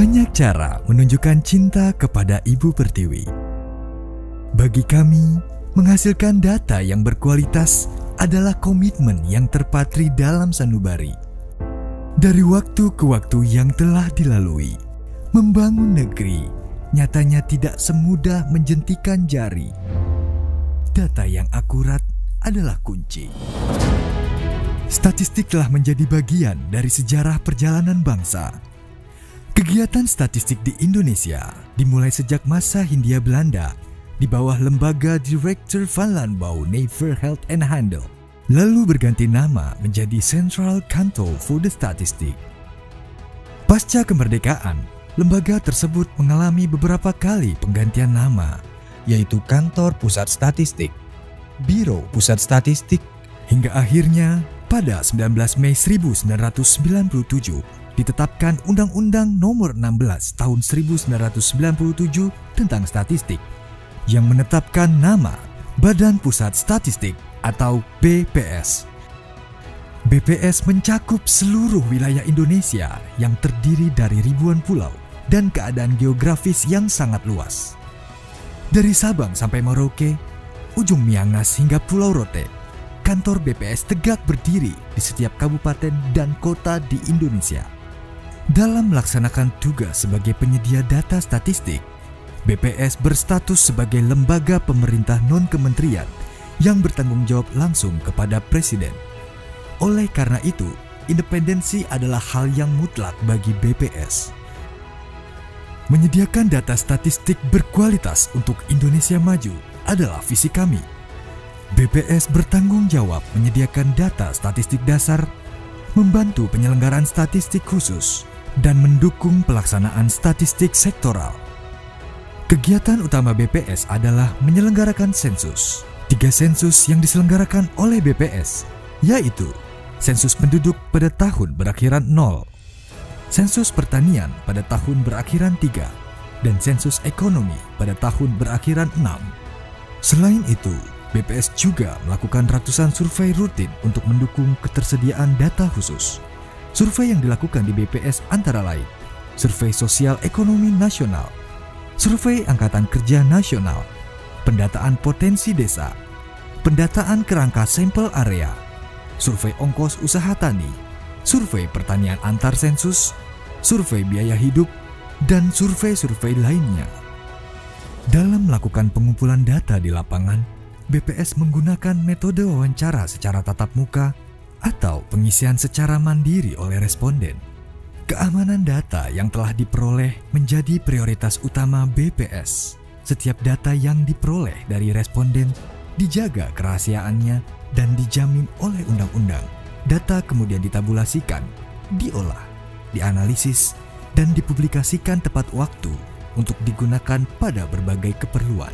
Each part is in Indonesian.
Banyak cara menunjukkan cinta kepada Ibu Pertiwi. Bagi kami, menghasilkan data yang berkualitas adalah komitmen yang terpatri dalam sanubari. Dari waktu ke waktu yang telah dilalui, membangun negeri nyatanya tidak semudah menjentikan jari. Data yang akurat adalah kunci. Statistik telah menjadi bagian dari sejarah perjalanan bangsa. Kegiatan statistik di Indonesia dimulai sejak masa Hindia Belanda di bawah lembaga Directeur van Landbouw Nijverheid en Handel, lalu berganti nama menjadi Central Kantoor voor de Statistiek. Pasca kemerdekaan, lembaga tersebut mengalami beberapa kali penggantian nama, yaitu Kantor Pusat Statistik, Biro Pusat Statistik, hingga akhirnya pada 19 Mei 1997 ditetapkan Undang-Undang Nomor 16 Tahun 1997 tentang Statistik yang menetapkan nama Badan Pusat Statistik atau BPS. BPS mencakup seluruh wilayah Indonesia yang terdiri dari ribuan pulau dan keadaan geografis yang sangat luas. Dari Sabang sampai Merauke, ujung Miangas hingga Pulau Rote, kantor BPS tegak berdiri di setiap kabupaten dan kota di Indonesia. Dalam melaksanakan tugas sebagai penyedia data statistik, BPS berstatus sebagai lembaga pemerintah non-kementerian yang bertanggung jawab langsung kepada Presiden. Oleh karena itu, independensi adalah hal yang mutlak bagi BPS. Menyediakan data statistik berkualitas untuk Indonesia maju adalah visi kami. BPS bertanggung jawab menyediakan data statistik dasar, membantu penyelenggaraan statistik khusus, dan mendukung pelaksanaan statistik sektoral. Kegiatan utama BPS adalah menyelenggarakan sensus. 3 sensus yang diselenggarakan oleh BPS, yaitu sensus penduduk pada tahun berakhiran 0, sensus pertanian pada tahun berakhiran 3, dan sensus ekonomi pada tahun berakhiran 6. Selain itu, BPS juga melakukan ratusan survei rutin untuk mendukung ketersediaan data khusus. Survei yang dilakukan di BPS antara lain Survei Sosial Ekonomi Nasional, Survei Angkatan Kerja Nasional, pendataan potensi desa, pendataan kerangka sampel area, survei ongkos usaha tani, survei pertanian antar sensus, survei biaya hidup, dan survei-survei lainnya. Dalam melakukan pengumpulan data di lapangan, BPS menggunakan metode wawancara secara tatap muka atau pengisian secara mandiri oleh responden. Keamanan data yang telah diperoleh menjadi prioritas utama BPS. Setiap data yang diperoleh dari responden dijaga kerahasiaannya dan dijamin oleh undang-undang. Data kemudian ditabulasikan, diolah, dianalisis, dan dipublikasikan tepat waktu untuk digunakan pada berbagai keperluan.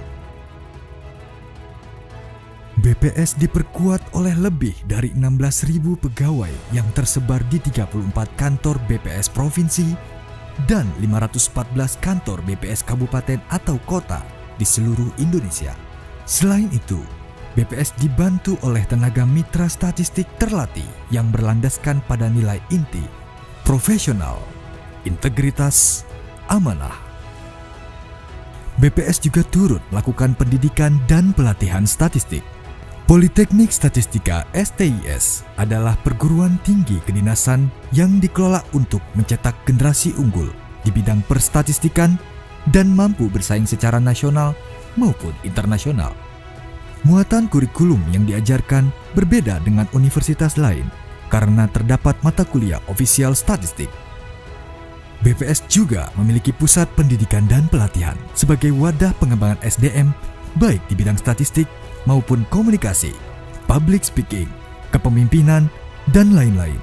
BPS diperkuat oleh lebih dari 16.000 pegawai yang tersebar di 34 kantor BPS provinsi dan 514 kantor BPS kabupaten atau kota di seluruh Indonesia. Selain itu, BPS dibantu oleh tenaga mitra statistik terlatih yang berlandaskan pada nilai inti, profesional, integritas, amanah. BPS juga turut melakukan pendidikan dan pelatihan statistik. Politeknik Statistika STIS adalah perguruan tinggi kedinasan yang dikelola untuk mencetak generasi unggul di bidang perstatistikan dan mampu bersaing secara nasional maupun internasional. Muatan kurikulum yang diajarkan berbeda dengan universitas lain karena terdapat mata kuliah ofisial statistik. BPS juga memiliki pusat pendidikan dan pelatihan sebagai wadah pengembangan SDM baik di bidang statistik maupun komunikasi, public speaking, kepemimpinan, dan lain-lain.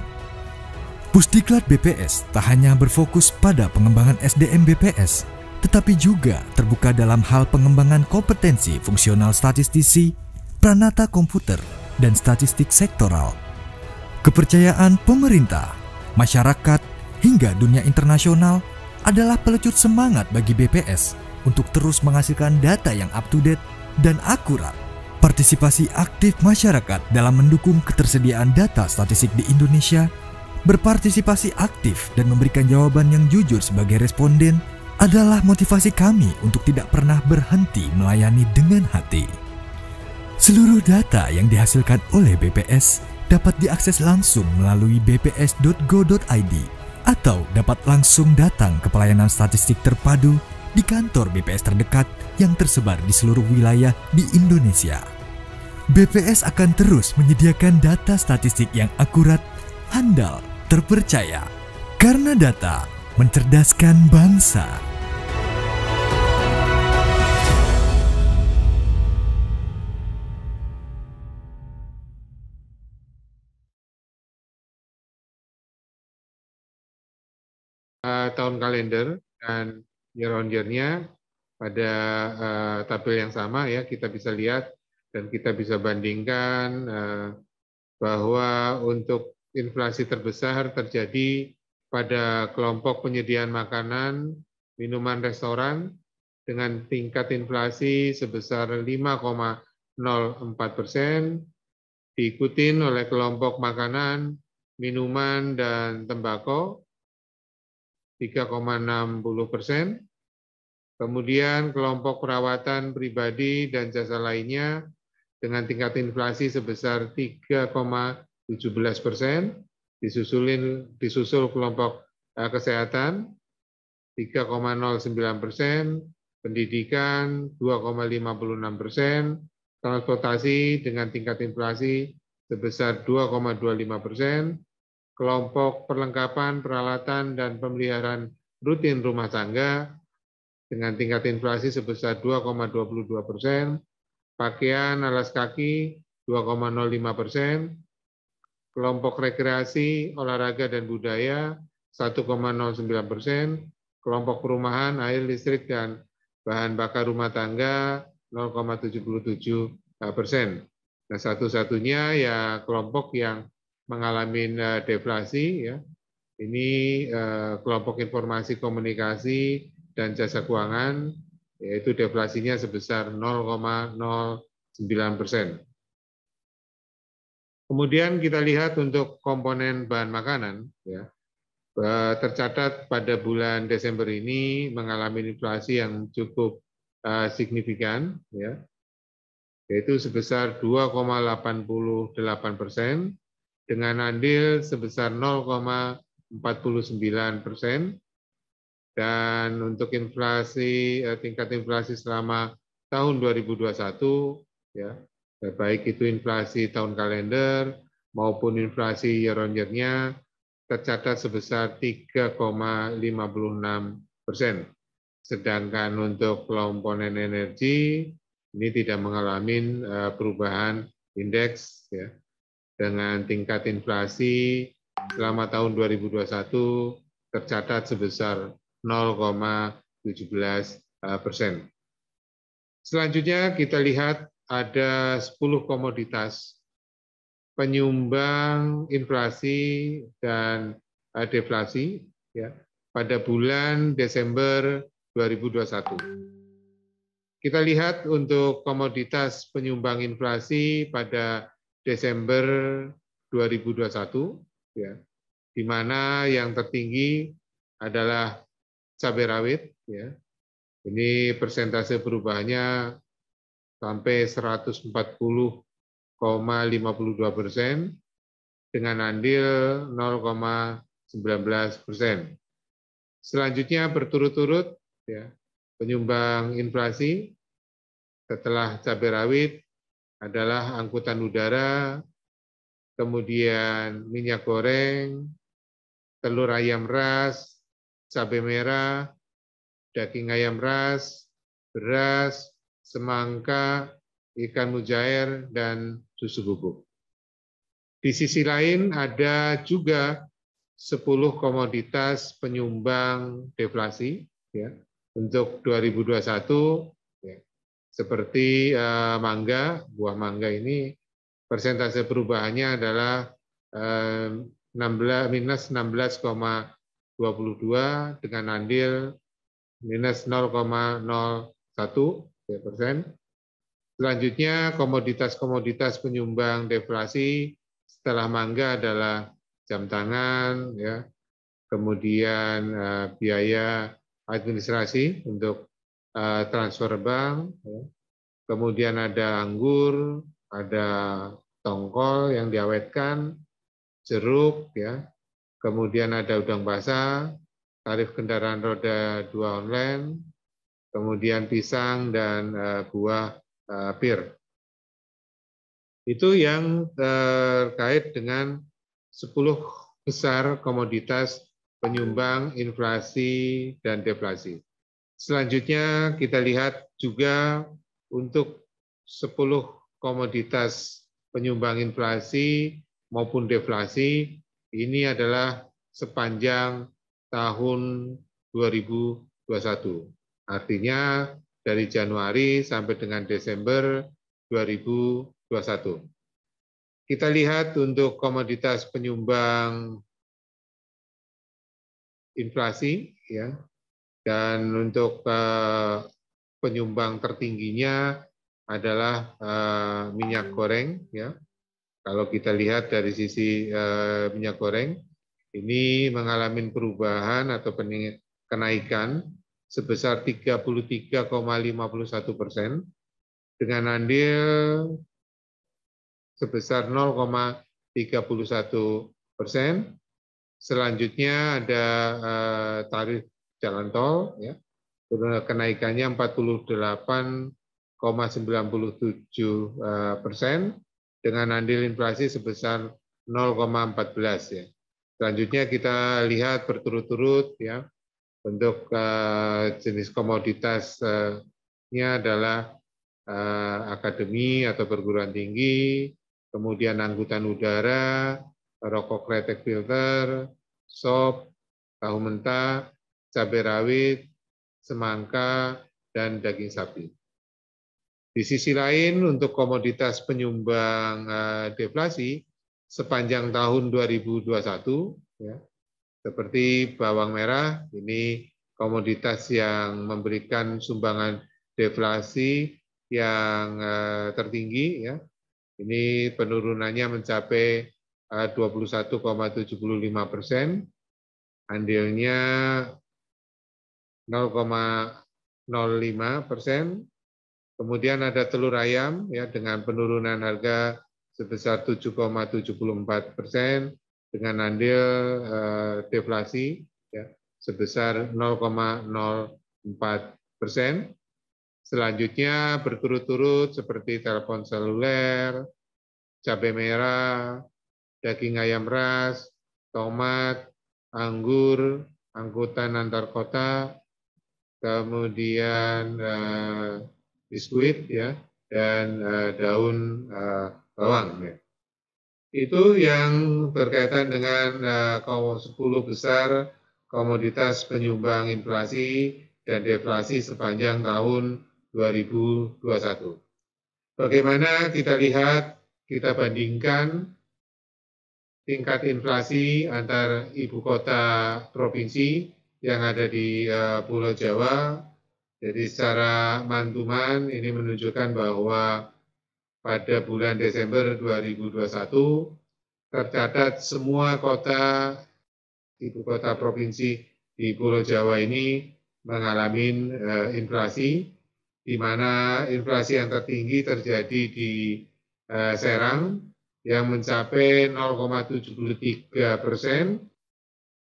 Pusdiklat BPS tak hanya berfokus pada pengembangan SDM BPS, tetapi juga terbuka dalam hal pengembangan kompetensi fungsional statistisi, pranata komputer, dan statistik sektoral. Kepercayaan pemerintah, masyarakat, hingga dunia internasional adalah pelecut semangat bagi BPS untuk terus menghasilkan data yang up-to-date dan akurat. Partisipasi aktif masyarakat dalam mendukung ketersediaan data statistik di Indonesia Berpartisipasi aktif dan memberikan jawaban yang jujur sebagai responden adalah motivasi kami untuk tidak pernah berhenti melayani dengan hati. Seluruh data yang dihasilkan oleh BPS dapat diakses langsung melalui bps.go.id atau dapat langsung datang ke pelayanan statistik terpadu di kantor BPS terdekat yang tersebar di seluruh wilayah di Indonesia. BPS akan terus menyediakan data statistik yang akurat, handal, terpercaya, karena data mencerdaskan bangsa. Tahun kalender dan year on year-nya pada tabel yang sama ya, kita bisa lihat dan kita bisa bandingkan bahwa untuk inflasi terbesar terjadi pada kelompok penyediaan makanan, minuman, restoran dengan tingkat inflasi sebesar 5,04%, diikuti oleh kelompok makanan, minuman, dan tembakau 3,60%, kemudian kelompok perawatan pribadi dan jasa lainnya dengan tingkat inflasi sebesar 3,17%, disusul kelompok kesehatan 3,09%, pendidikan 2,56%, transportasi dengan tingkat inflasi sebesar 2,25%, kelompok perlengkapan, peralatan, dan pemeliharaan rutin rumah tangga dengan tingkat inflasi sebesar 2,22%, pakaian, alas kaki 2,05%, kelompok rekreasi, olahraga, dan budaya 1,09%, kelompok perumahan, air, listrik, dan bahan bakar rumah tangga 0,77%. Nah, satu-satunya ya kelompok yang mengalami deflasi ya. Ini kelompok informasi komunikasi dan jasa keuangan, yaitu deflasinya sebesar 0,09%. Kemudian kita lihat untuk komponen bahan makanan, ya, tercatat pada bulan Desember ini mengalami inflasi yang cukup signifikan, ya, yaitu sebesar 2,88%, dengan andil sebesar 0,49%, dan untuk inflasi tingkat inflasi selama tahun 2021 ya, baik itu inflasi tahun kalender maupun inflasi year on year-nya tercatat sebesar 3,56%. Sedangkan untuk komponen energi ini tidak mengalami perubahan indeks ya, dengan tingkat inflasi selama tahun 2021 tercatat sebesar 0,17%. Selanjutnya kita lihat ada 10 komoditas penyumbang inflasi dan deflasi ya, pada bulan Desember 2021. Kita lihat untuk komoditas penyumbang inflasi pada Desember 2021, ya, di mana yang tertinggi adalah cabai rawit, ya. Ini persentase perubahannya sampai 140,52% dengan andil 0,19%. Selanjutnya berturut-turut ya, penyumbang inflasi setelah cabai rawit adalah angkutan udara, kemudian minyak goreng, telur ayam ras, cabai merah, daging ayam ras, beras, semangka, ikan mujair, dan susu bubuk. Di sisi lain ada juga 10 komoditas penyumbang deflasi ya, untuk 2021 ya, seperti mangga, buah mangga ini persentase perubahannya adalah minus 16,22 dengan andil minus 0,01%. Selanjutnya komoditas-komoditas penyumbang deflasi setelah mangga adalah jam tangan, ya, kemudian biaya administrasi untuk transfer bank, ya. Kemudian ada anggur, ada tongkol yang diawetkan, jeruk, ya. Kemudian ada udang basah, tarif kendaraan roda 2 online, kemudian pisang dan buah pir. Itu yang terkait dengan 10 besar komoditas penyumbang inflasi dan deflasi. Selanjutnya kita lihat juga untuk 10 komoditas penyumbang inflasi maupun deflasi, ini adalah sepanjang tahun 2021. Artinya dari Januari sampai dengan Desember 2021. Kita lihat untuk komoditas penyumbang inflasi, ya, dan untuk penyumbang tertingginya adalah minyak goreng, ya. Kalau kita lihat dari sisi minyak goreng, ini mengalami perubahan atau kenaikan sebesar 33,51% dengan andil sebesar 0,31%. Selanjutnya ada tarif jalan tol, ya, kenaikannya 48,97% dengan andil inflasi sebesar 0,14, ya. Selanjutnya kita lihat berturut-turut, ya, untuk jenis komoditasnya adalah akademi atau perguruan tinggi, kemudian angkutan udara, rokok kretek filter, sop, tahu mentah, cabai rawit, semangka, dan daging sapi. Di sisi lain, untuk komoditas penyumbang deflasi sepanjang tahun 2021, ya, seperti bawang merah, ini komoditas yang memberikan sumbangan deflasi yang tertinggi, ya. Ini penurunannya mencapai 21,75%, andilnya 0,05%. Kemudian ada telur ayam, ya, dengan penurunan harga sebesar 7,74% dengan andil deflasi, ya, sebesar 0,04%. Selanjutnya berturut-turut seperti telepon seluler, cabai merah, daging ayam ras, tomat, anggur, angkutan antar kota, kemudian biskuit, ya, dan daun bawang, ya. Itu yang berkaitan dengan 10 besar komoditas penyumbang inflasi dan deflasi sepanjang tahun 2021. Bagaimana kita lihat, kita bandingkan tingkat inflasi antar ibu kota provinsi yang ada di Pulau Jawa. Jadi secara mantuman ini menunjukkan bahwa pada bulan Desember 2021 tercatat semua kota, ibu kota provinsi di Pulau Jawa ini mengalami inflasi, di mana inflasi yang tertinggi terjadi di Serang yang mencapai 0,73%,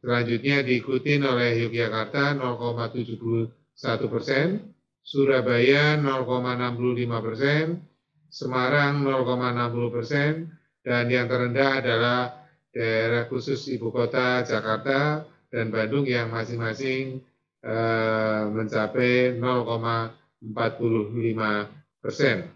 selanjutnya diikuti oleh Yogyakarta 0,71%, Surabaya 0,65%, Semarang 0,60%, dan yang terendah adalah daerah khusus ibu kota Jakarta dan Bandung yang masing-masing mencapai 0,45%.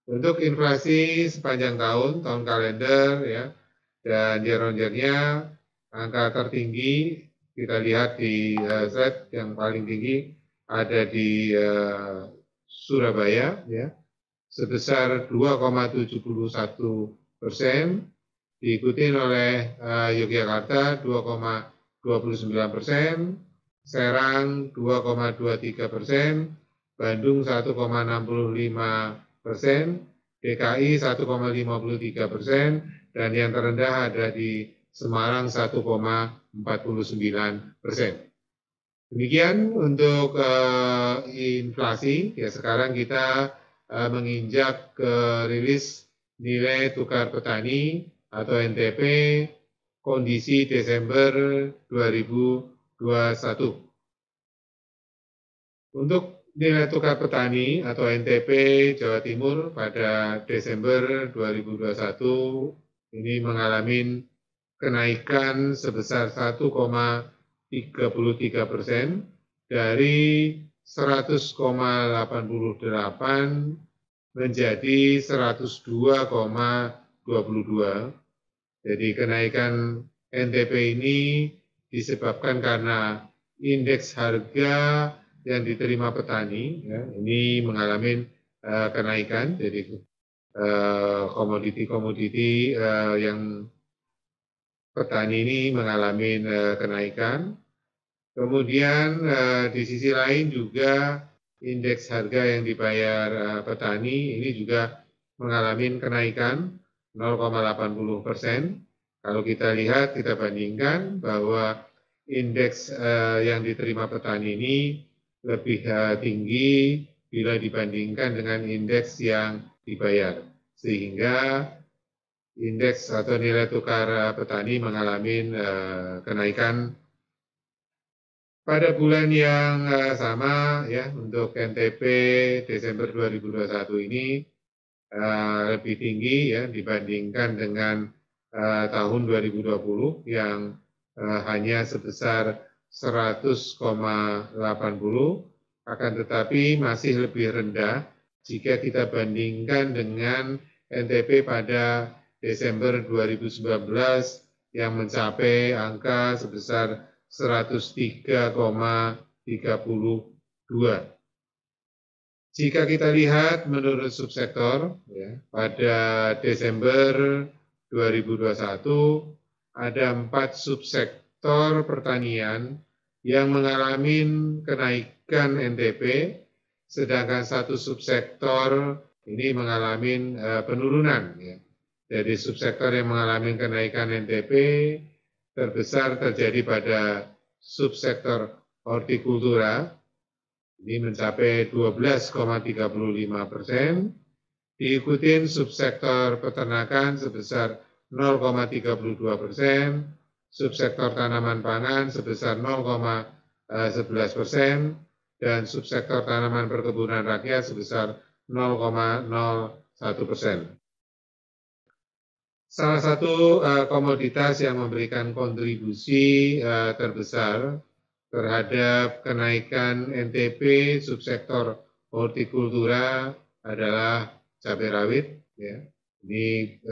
Untuk inflasi sepanjang tahun kalender, ya, dan year on year-nya, angka tertinggi kita lihat di slide yang paling tinggi ada di Surabaya, ya, sebesar 2,71%, diikuti oleh Yogyakarta 2,29%, Serang 2,23%, Bandung 1,65%, DKI 1,53%, dan yang terendah ada di Semarang 1,49%. Demikian untuk inflasi. Ya, sekarang kita menginjak ke rilis nilai tukar petani atau NTP kondisi Desember 2021. Untuk nilai tukar petani atau NTP Jawa Timur pada Desember 2021 ini mengalami kenaikan sebesar 1,33% dari 100,88 menjadi 102,22. Jadi kenaikan NTP ini disebabkan karena indeks harga yang diterima petani ya, ini mengalami kenaikan. Jadi komoditi-komoditi yang petani ini mengalami kenaikan. Kemudian di sisi lain juga indeks harga yang dibayar petani ini juga mengalami kenaikan 0,80%. Kalau kita lihat, kita bandingkan bahwa indeks yang diterima petani ini lebih tinggi bila dibandingkan dengan indeks yang dibayar. Sehingga indeks atau nilai tukar petani mengalami kenaikan. Pada bulan yang sama ya untuk NTP Desember 2021 ini lebih tinggi ya dibandingkan dengan tahun 2020 yang hanya sebesar 100,80, akan tetapi masih lebih rendah jika kita bandingkan dengan NTP pada Desember 2019 yang mencapai angka sebesar 103,32. Jika kita lihat menurut subsektor, ya, pada Desember 2021 ada 4 subsektor pertanian yang mengalami kenaikan NTP, sedangkan 1 subsektor ini mengalami penurunan. Ya. Jadi subsektor yang mengalami kenaikan NTP terbesar terjadi pada subsektor hortikultura, ini mencapai 12,35%, diikuti subsektor peternakan sebesar 0,32%, subsektor tanaman pangan sebesar 0,11%, dan subsektor tanaman perkebunan rakyat sebesar 0,01%. Salah satu komoditas yang memberikan kontribusi terbesar terhadap kenaikan NTP subsektor hortikultura adalah cabai rawit. Ya. Ini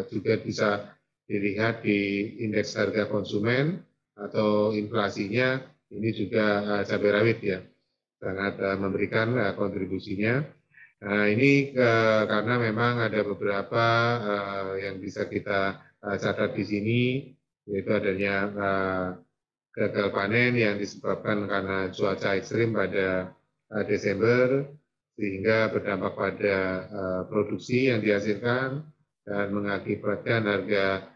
juga bisa dilihat di indeks harga konsumen atau inflasinya. Ini juga cabai rawit ya, sangat memberikan kontribusinya. Nah, ini karena memang ada beberapa yang bisa kita catat di sini, yaitu adanya gagal panen yang disebabkan karena cuaca ekstrim pada Desember, sehingga berdampak pada produksi yang dihasilkan dan mengakibatkan harga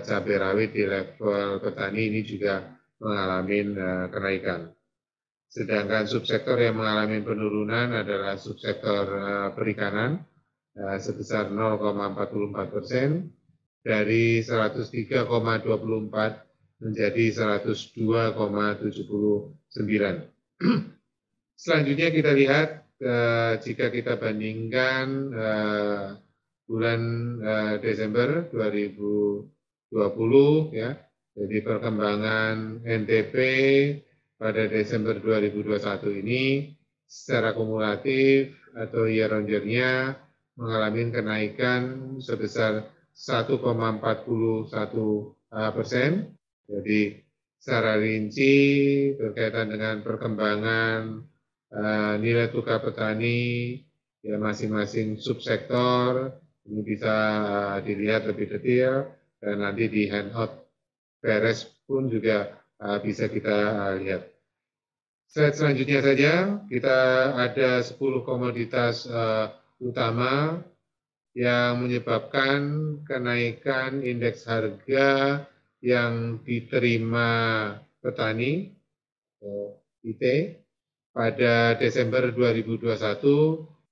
cabai rawit di level petani ini juga mengalami kenaikan. Sedangkan subsektor yang mengalami penurunan adalah subsektor perikanan sebesar 0,44% dari 103,24 menjadi 102,79. Selanjutnya kita lihat jika kita bandingkan bulan Desember 2020 ya, jadi perkembangan NTP pada Desember 2021 ini secara kumulatif atau year on year-nya mengalami kenaikan sebesar 1,41%. Jadi secara rinci berkaitan dengan perkembangan nilai tukar petani ya masing-masing subsektor ini bisa dilihat lebih detail dan nanti di handout beres pun juga bisa kita lihat. Slide selanjutnya saja, kita ada 10 komoditas utama yang menyebabkan kenaikan indeks harga yang diterima petani IT pada Desember 2021,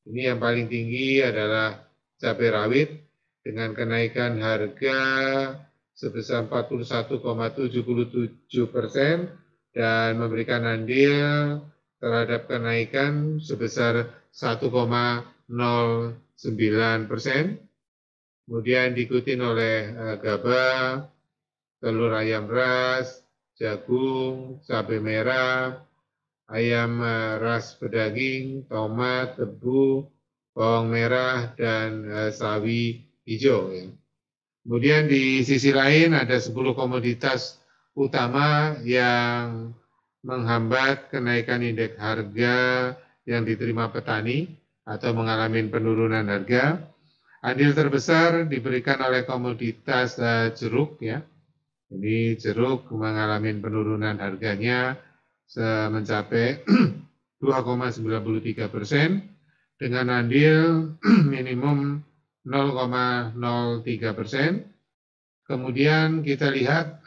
ini yang paling tinggi adalah cabai rawit dengan kenaikan harga sebesar 41,77% dan memberikan andil terhadap kenaikan sebesar 1,09%. Kemudian diikuti oleh gabah, telur ayam ras, jagung, cabai merah, ayam ras pedaging, tomat, tebu, bawang merah, dan sawi hijau. Kemudian di sisi lain ada 10 komoditas utama yang menghambat kenaikan indeks harga yang diterima petani atau mengalami penurunan harga. Andil terbesar diberikan oleh komoditas jeruk, ya. Ini jeruk mengalami penurunan harganya mencapai 2,93% dengan andil minimum 0,03%. Kemudian kita lihat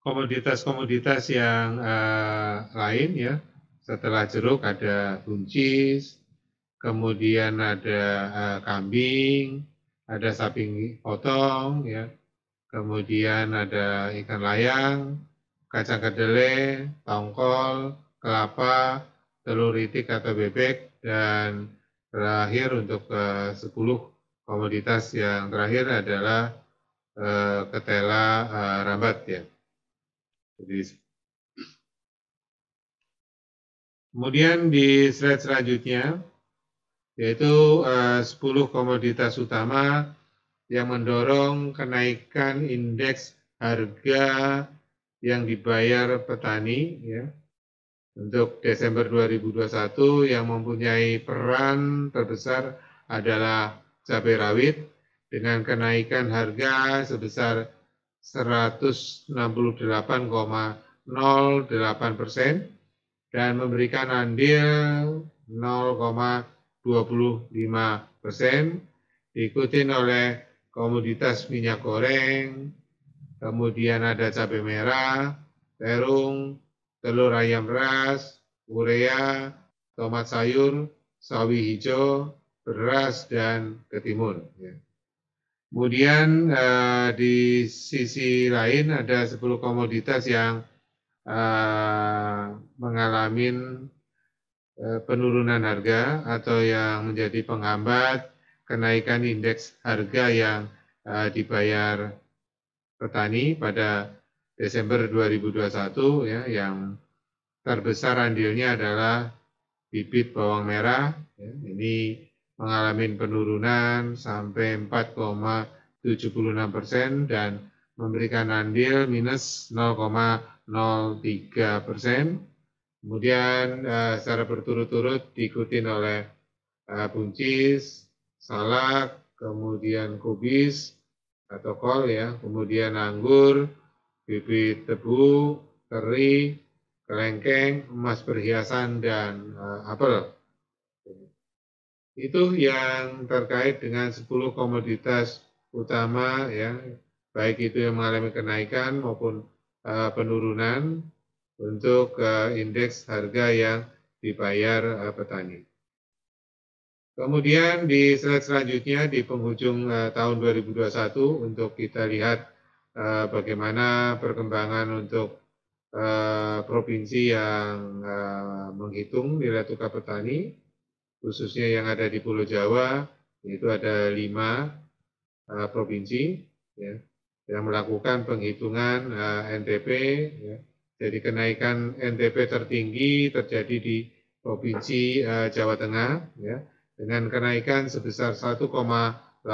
komoditas-komoditas yang lain, ya. Setelah jeruk ada buncis, kemudian ada kambing, ada sapi potong, ya. Kemudian ada ikan layang, kacang kedelai, tongkol, kelapa, telur itik atau bebek, dan terakhir untuk 10 komoditas yang terakhir adalah ketela rambat, ya. Jadi, kemudian di slide selanjutnya yaitu 10 komoditas utama yang mendorong kenaikan indeks harga yang dibayar petani, ya. Untuk Desember 2021 yang mempunyai peran terbesar adalah cabai rawit dengan kenaikan harga sebesar 168,08% dan memberikan andil 0,25%, diikuti oleh komoditas minyak goreng, kemudian ada cabai merah, terung, telur ayam ras, urea, tomat sayur, sawi hijau, beras, dan ketimun. Kemudian di sisi lain ada 10 komoditas yang mengalami penurunan harga atau yang menjadi penghambat kenaikan indeks harga yang dibayar petani pada Desember 2021, ya, yang terbesar andilnya adalah bibit bawang merah, ya, ini mengalami penurunan sampai 4,76% dan memberikan andil minus 0,03%. Kemudian secara berturut-turut diikuti oleh buncis, salak, kemudian kubis atau kol, ya, kemudian anggur, bibit tebu, teri, kelengkeng, emas perhiasan, dan apel. Itu yang terkait dengan 10 komoditas utama, ya, baik itu yang mengalami kenaikan maupun penurunan untuk indeks harga yang dibayar petani. Kemudian di slide selanjutnya di penghujung tahun 2021 untuk kita lihat bagaimana perkembangan untuk provinsi yang menghitung nilai tukar petani, khususnya yang ada di Pulau Jawa, yaitu ada 5 provinsi, ya, yang melakukan penghitungan NTP, ya. Jadi kenaikan NTP tertinggi terjadi di Provinsi Jawa Tengah, ya, dengan kenaikan sebesar 1,82%,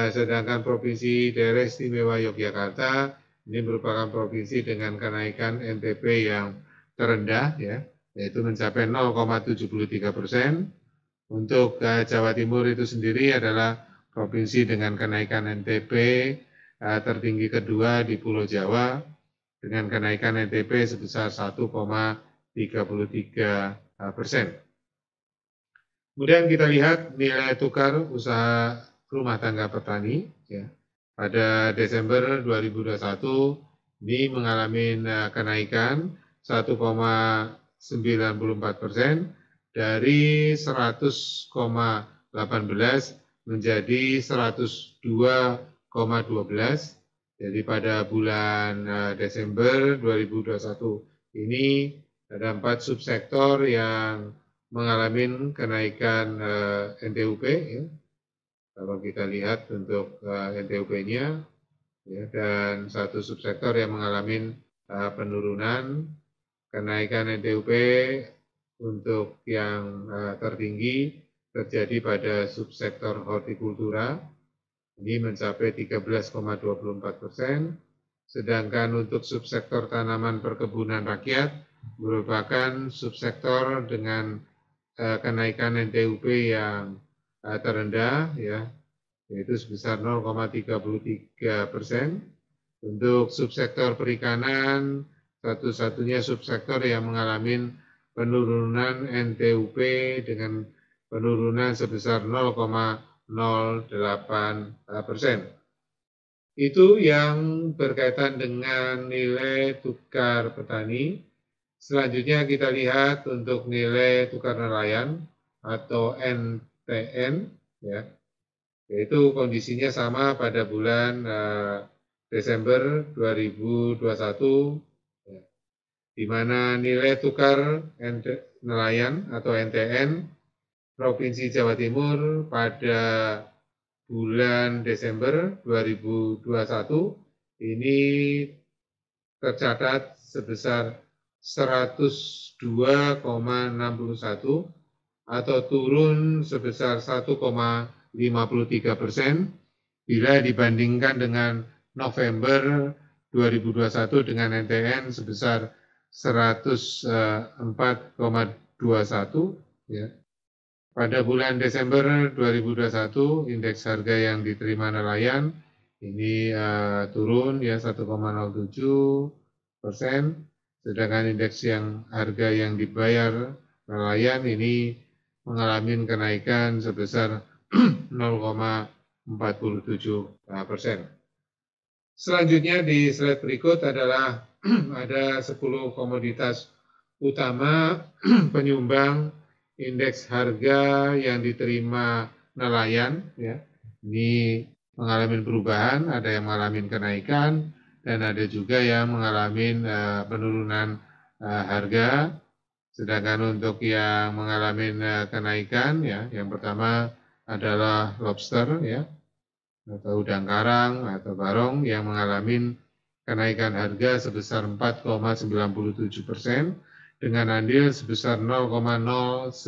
sedangkan Provinsi Daerah Istimewa Yogyakarta ini merupakan provinsi dengan kenaikan NTP yang terendah, ya, yaitu mencapai 0,73%. Untuk Jawa Timur itu sendiri adalah provinsi dengan kenaikan NTP tertinggi kedua di Pulau Jawa dengan kenaikan NTP sebesar 1,33%. Kemudian kita lihat nilai tukar usaha rumah tangga petani ya. Pada Desember 2021 ini mengalami kenaikan 1,94% dari 100,18 menjadi 102,12. Jadi pada bulan Desember 2021 ini ada 4 subsektor yang mengalami kenaikan NTUP ya. Kalau kita lihat untuk NTUP-nya ya, dan satu subsektor yang mengalami penurunan. Kenaikan NTUP untuk yang tertinggi terjadi pada subsektor hortikultura, ini mencapai 13,24%, sedangkan untuk subsektor tanaman perkebunan rakyat merupakan subsektor dengan kenaikan NTUP yang terendah ya, yaitu sebesar 0,33%. Untuk subsektor perikanan, satu-satunya subsektor yang mengalami penurunan NTUP dengan penurunan sebesar 0,08%. Itu yang berkaitan dengan nilai tukar petani. Selanjutnya kita lihat untuk nilai tukar nelayan atau NTN ya, yaitu kondisinya sama pada bulan Desember 2021 ya, di mana nilai tukar nelayan atau NTN Provinsi Jawa Timur pada bulan Desember 2021 ini tercatat sebesar 102,61 atau turun sebesar 1,53% bila dibandingkan dengan November 2021 dengan NTN sebesar 104,21 ya. Pada bulan Desember 2021 indeks harga yang diterima nelayan ini turun ya 1,07%. Sedangkan indeks harga yang dibayar nelayan ini mengalami kenaikan sebesar 0,47%. Selanjutnya di slide berikut adalah ada 10 komoditas utama penyumbang indeks harga yang diterima nelayan. Ya. Ini mengalami perubahan, ada yang mengalami kenaikan, dan ada juga yang mengalami penurunan harga. Sedangkan untuk yang mengalami kenaikan, ya, yang pertama adalah lobster, ya, atau udang karang atau barong yang mengalami kenaikan harga sebesar 4,97% dengan andil sebesar 0,09%.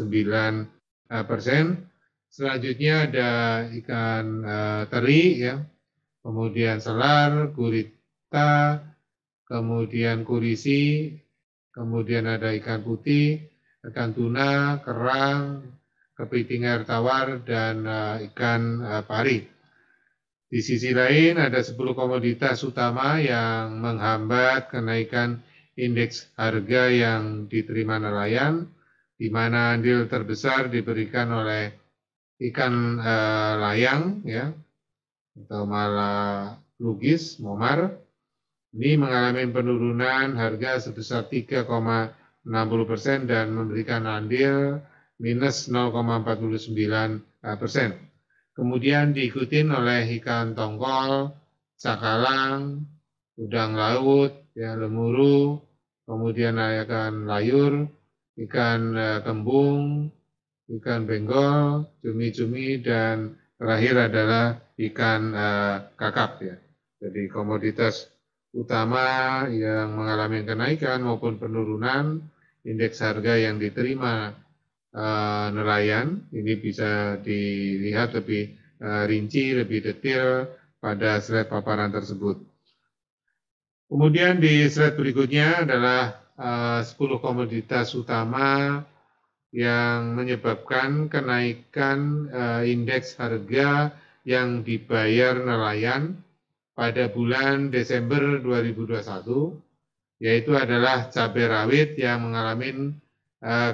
Selanjutnya ada ikan teri, ya, kemudian selar, gurita, kemudian kurisi, kemudian ada ikan putih, ikan tuna, kerang, kepiting air tawar, dan ikan pari. Di sisi lain ada 10 komoditas utama yang menghambat kenaikan indeks harga yang diterima nelayan, di mana andil terbesar diberikan oleh ikan layang, ya, atau Malagis, momar. Ini mengalami penurunan harga sebesar 3,60% dan memberikan andil minus 0,49%. Kemudian diikuti oleh ikan tongkol, cakalang, udang laut, ya, lemuru, kemudian ikan layur, ikan kembung, ikan benggol, cumi-cumi, dan terakhir adalah ikan kakap. Ya. Jadi komoditas utama yang mengalami kenaikan maupun penurunan indeks harga yang diterima nelayan ini bisa dilihat lebih rinci, lebih detail pada slide paparan tersebut. Kemudian di slide berikutnya adalah 10 komoditas utama yang menyebabkan kenaikan indeks harga yang dibayar nelayan pada bulan Desember 2021, yaitu adalah cabai rawit yang mengalami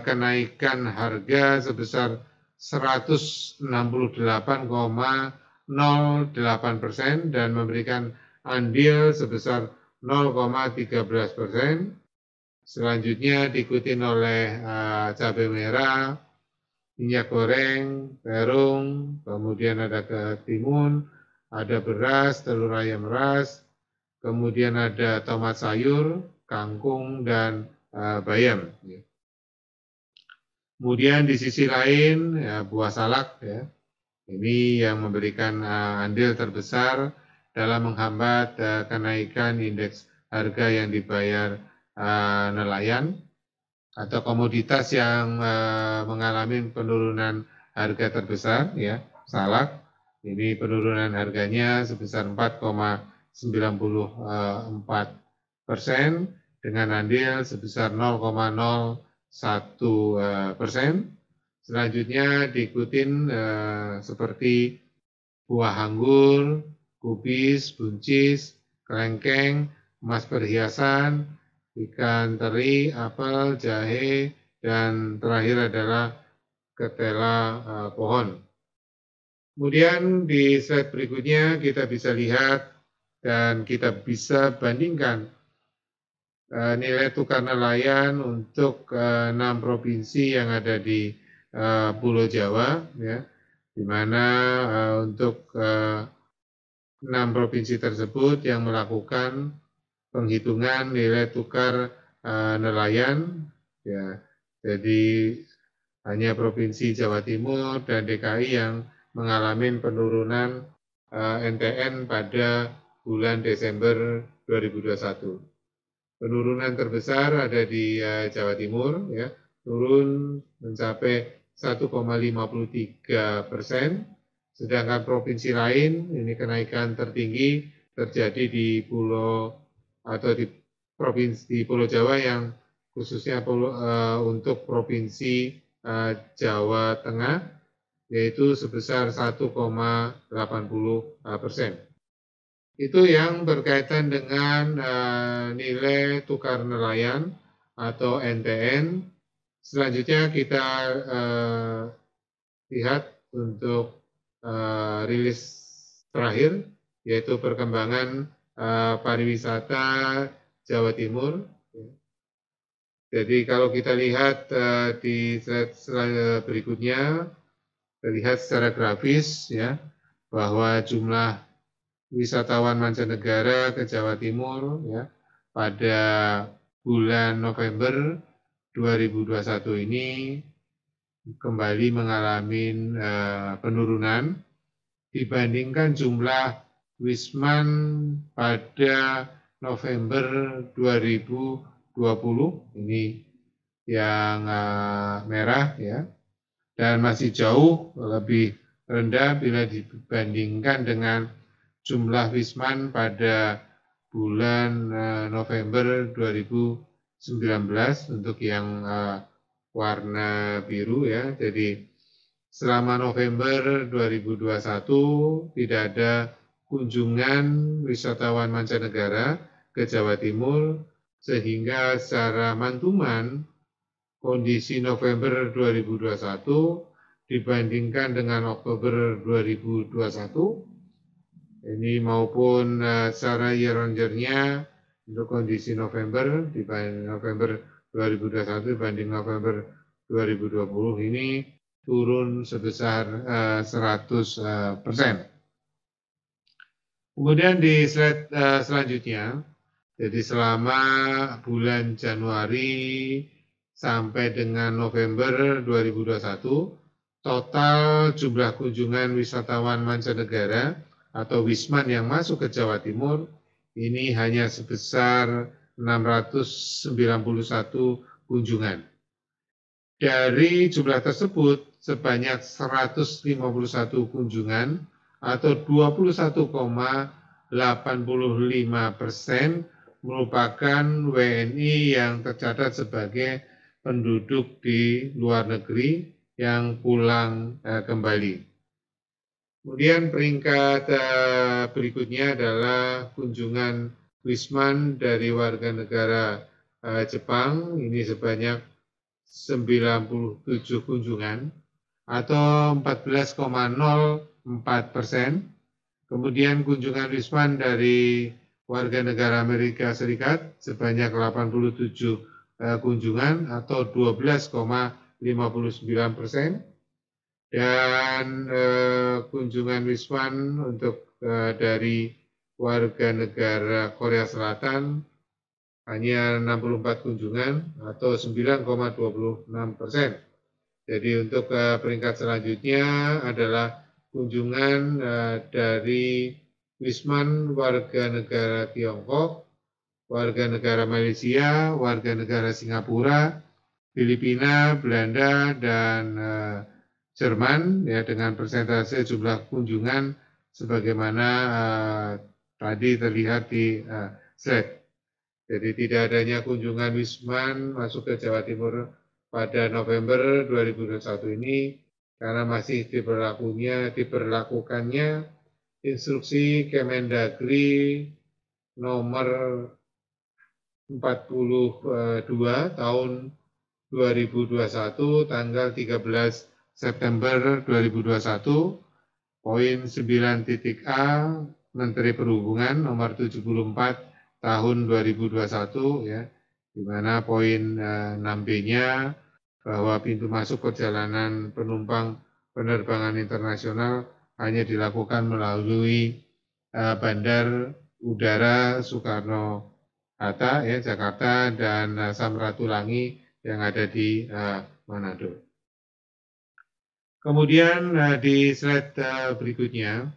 kenaikan harga sebesar 168,85 0,08% dan memberikan andil sebesar 0,13%. Selanjutnya diikuti oleh cabai merah, minyak goreng, terung, kemudian ada ketimun, ada beras, telur ayam ras, kemudian ada tomat sayur, kangkung, dan bayam. Kemudian di sisi lain ya, buah salak ya, ini yang memberikan andil terbesar dalam menghambat kenaikan indeks harga yang dibayar nelayan atau komoditas yang mengalami penurunan harga terbesar ya, salak. Ini penurunan harganya sebesar 4,94% dengan andil sebesar 0,01%. Selanjutnya diikuti seperti buah anggur, kubis, buncis, kelengkeng, emas perhiasan, ikan teri, apel, jahe, dan terakhir adalah ketela pohon. Kemudian di slide berikutnya kita bisa lihat dan kita bisa bandingkan nilai tukar nelayan untuk 6 provinsi yang ada di Pulau Jawa, ya, di mana untuk 6 provinsi tersebut yang melakukan penghitungan nilai tukar nelayan, ya, jadi hanya provinsi Jawa Timur dan DKI yang mengalami penurunan NTN pada bulan Desember 2021. Penurunan terbesar ada di Jawa Timur, ya, turun mencapai 1,53%, sedangkan provinsi lain ini kenaikan tertinggi terjadi di pulau atau di provinsi di Pulau Jawa yang khususnya untuk provinsi Jawa Tengah, yaitu sebesar 1,80%. Itu yang berkaitan dengan nilai tukar nelayan atau NTN. Selanjutnya kita lihat untuk rilis terakhir, yaitu perkembangan pariwisata Jawa Timur. Jadi kalau kita lihat di slide berikutnya, terlihat secara grafis ya bahwa jumlah wisatawan mancanegara ke Jawa Timur ya pada bulan November 2021 ini kembali mengalami penurunan dibandingkan jumlah wisman pada November 2020, ini yang merah ya, dan masih jauh lebih rendah bila dibandingkan dengan jumlah wisman pada bulan November 2019 untuk yang warna biru ya. Jadi selama November 2021 tidak ada kunjungan wisatawan mancanegara ke Jawa Timur, sehingga secara mantuman kondisi November 2021 dibandingkan dengan Oktober 2021 ini maupun secara year on year-nya untuk kondisi November dibanding November 2021 dibanding November 2020 ini turun sebesar 100%. Kemudian di slide selanjutnya, jadi selama bulan Januari sampai dengan November 2021, total jumlah kunjungan wisatawan mancanegara atau wisman yang masuk ke Jawa Timur ini hanya sebesar 691 kunjungan. Dari jumlah tersebut sebanyak 151 kunjungan atau 21,85% merupakan WNI yang tercatat sebagai penduduk di luar negeri yang pulang kembali. Kemudian peringkat berikutnya adalah kunjungan wisman dari warga negara Jepang, ini sebanyak 97 kunjungan atau 14,04%. Kemudian kunjungan Wisman dari warga negara Amerika Serikat sebanyak 87 kunjungan atau 12,59%. Dan kunjungan Wisman untuk dari warga negara Korea Selatan hanya 64 kunjungan atau 9,26%. Jadi untuk peringkat selanjutnya adalah kunjungan dari Wisman warga negara Tiongkok, warga negara Malaysia, warga negara Singapura, Filipina, Belanda, dan Jerman ya dengan persentase jumlah kunjungan sebagaimana tadi terlihat di slide. Jadi tidak adanya kunjungan Wisman masuk ke Jawa Timur pada November 2021 ini karena masih diberlakukannya instruksi Kemendagri nomor 42 tahun 2021 tanggal 13 September 2021, poin 9.a Menteri Perhubungan nomor 74 tahun 2021 ya, di mana poin 6B-nya bahwa pintu masuk perjalanan penumpang penerbangan internasional hanya dilakukan melalui Bandar Udara Soekarno-Hatta ya Jakarta dan Samratulangi yang ada di Manado. Kemudian di slide berikutnya,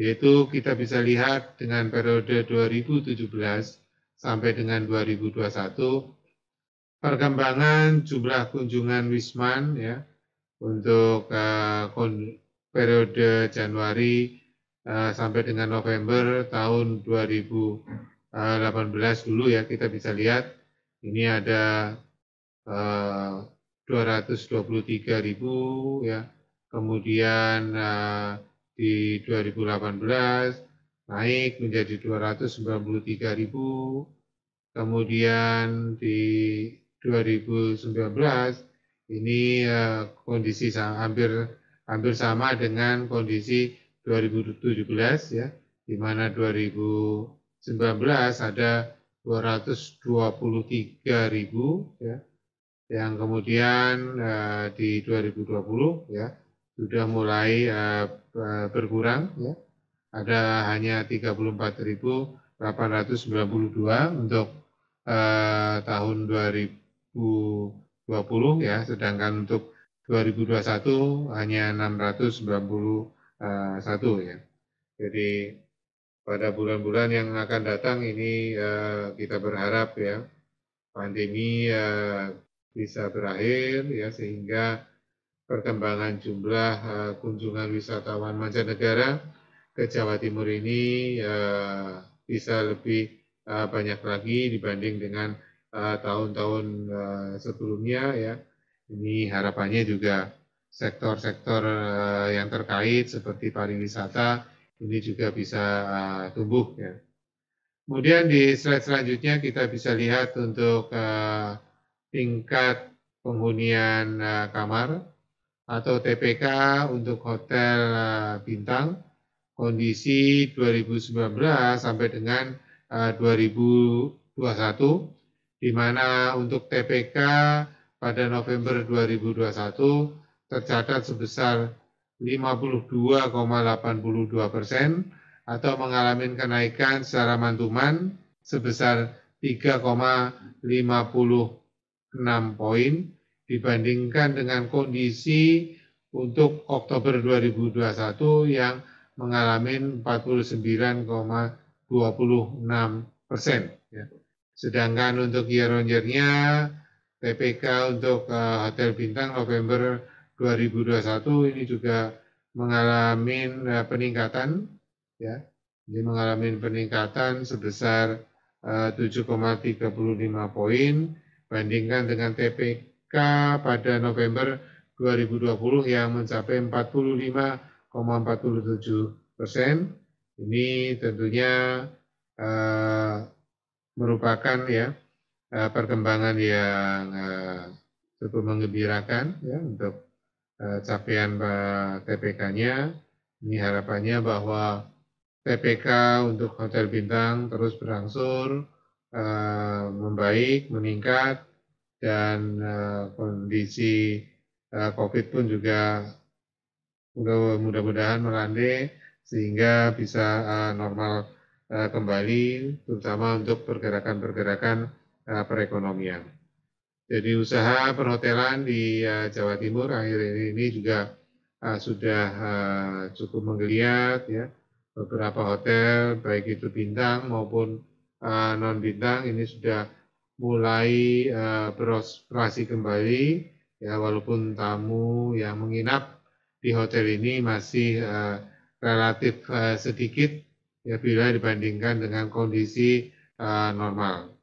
yaitu kita bisa lihat dengan periode 2017 sampai dengan 2021, perkembangan jumlah kunjungan Wisman ya untuk periode Januari sampai dengan November tahun 2018 dulu ya, kita bisa lihat ini ada 223.000 ya. Kemudian di 2018 naik menjadi 293.000. Kemudian di 2019 ini kondisi hampir sama dengan kondisi 2017 ya, di mana 2019 ada 223.000 ya. Yang kemudian di 2020 ya sudah mulai berkurang ya. Ada hanya 34.892 untuk tahun 2020 ya, sedangkan untuk 2021 hanya 691 ya. Jadi pada bulan-bulan yang akan datang ini kita berharap ya pandemi bisa berakhir ya, sehingga perkembangan jumlah kunjungan wisatawan mancanegara ke Jawa Timur ini bisa lebih banyak lagi dibanding dengan tahun-tahun sebelumnya ya. Ini harapannya juga sektor-sektor yang terkait seperti pariwisata ini juga bisa tumbuh ya. Kemudian di slide selanjutnya kita bisa lihat untuk tingkat penghunian kamar atau TPK untuk hotel bintang kondisi 2019 sampai dengan 2021, di mana untuk TPK pada November 2021 tercatat sebesar 52,82% atau mengalami kenaikan secara mantuman sebesar 3,56 poin dibandingkan dengan kondisi untuk Oktober 2021 yang mengalami 49,26%. Ya. Sedangkan untuk year on year-nya TPK untuk hotel bintang November 2021 ini juga mengalami peningkatan, ya, ini mengalami peningkatan sebesar 7,35 poin bandingkan dengan TPK pada November 2020 yang mencapai 45,47%. Ini tentunya merupakan ya perkembangan yang cukup menggembirakan ya untuk capaian TPK-nya. Ini harapannya bahwa TPK untuk hotel bintang terus berangsur membaik, meningkat, dan kondisi COVID pun juga mudah-mudahan melandai sehingga bisa normal kembali, terutama untuk pergerakan-pergerakan perekonomian. Jadi usaha perhotelan di Jawa Timur akhir ini juga sudah cukup menggeliat, ya. Beberapa hotel, baik itu bintang maupun non bintang, ini sudah mulai beroperasi kembali, ya, walaupun tamu yang menginap di hotel ini masih relatif sedikit, ya, bila dibandingkan dengan kondisi normal.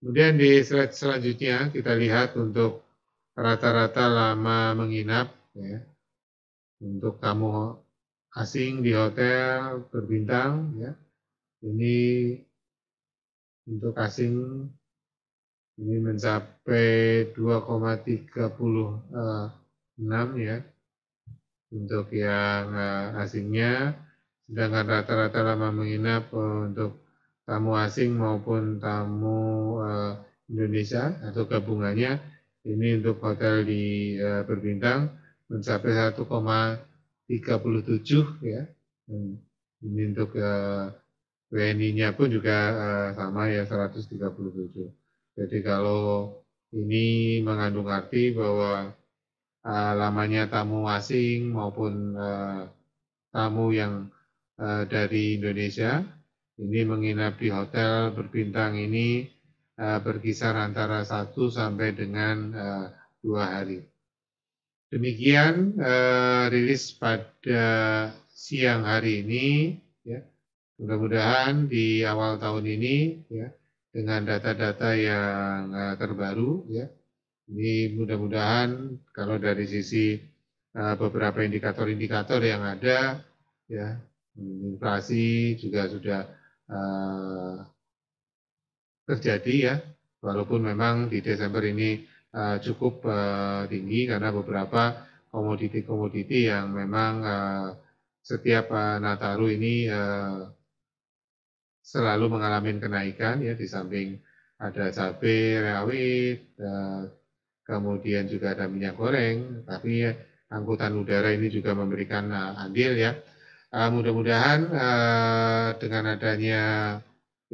Kemudian di slide selanjutnya kita lihat untuk rata-rata lama menginap, ya, untuk tamu asing di hotel berbintang, ya. Ini untuk asing ini mencapai 2,36, ya, untuk yang asingnya, sedangkan rata-rata lama menginap untuk tamu asing maupun tamu Indonesia atau gabungannya ini untuk hotel di berbintang mencapai 1,37, ya. Ini untuk WNI-nya pun juga sama, ya, 137. Jadi kalau ini mengandung arti bahwa lamanya tamu asing maupun tamu yang dari Indonesia ini menginap di hotel berbintang ini berkisar antara 1 sampai dengan 2 hari. Demikian rilis pada siang hari ini, ya. Mudah-mudahan di awal tahun ini, ya, dengan data-data yang terbaru, ya, ini mudah-mudahan kalau dari sisi beberapa indikator-indikator yang ada, ya, inflasi juga sudah terjadi, ya, walaupun memang di Desember ini cukup tinggi karena beberapa komoditi-komoditi yang memang setiap Nataru ini selalu mengalami kenaikan, ya, di samping ada cabai rawit, kemudian juga ada minyak goreng, tapi angkutan udara ini juga memberikan andil, ya. Mudah-mudahan dengan adanya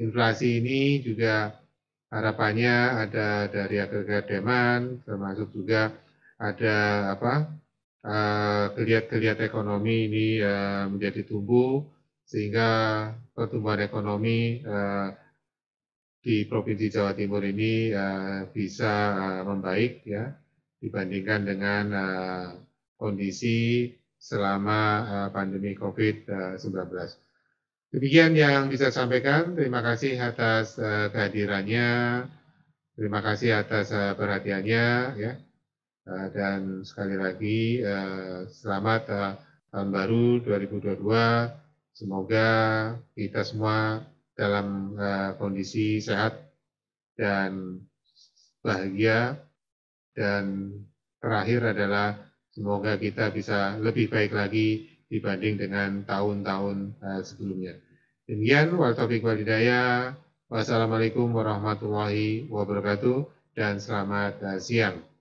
inflasi ini juga harapannya ada dari agregat demand, termasuk juga ada geliat-geliat ekonomi ini menjadi tumbuh, sehingga pertumbuhan ekonomi di Provinsi Jawa Timur ini bisa membaik, ya, dibandingkan dengan kondisi selama pandemi COVID-19. Demikian yang bisa saya sampaikan. Terima kasih atas kehadirannya, terima kasih atas perhatiannya, ya. Dan sekali lagi selamat tahun baru 2022. Semoga kita semua dalam kondisi sehat dan bahagia, dan terakhir adalah semoga kita bisa lebih baik lagi dibanding dengan tahun-tahun sebelumnya. Demikian, wal taufiq wal hidayah. Wassalamualaikum warahmatullahi wabarakatuh dan selamat siang.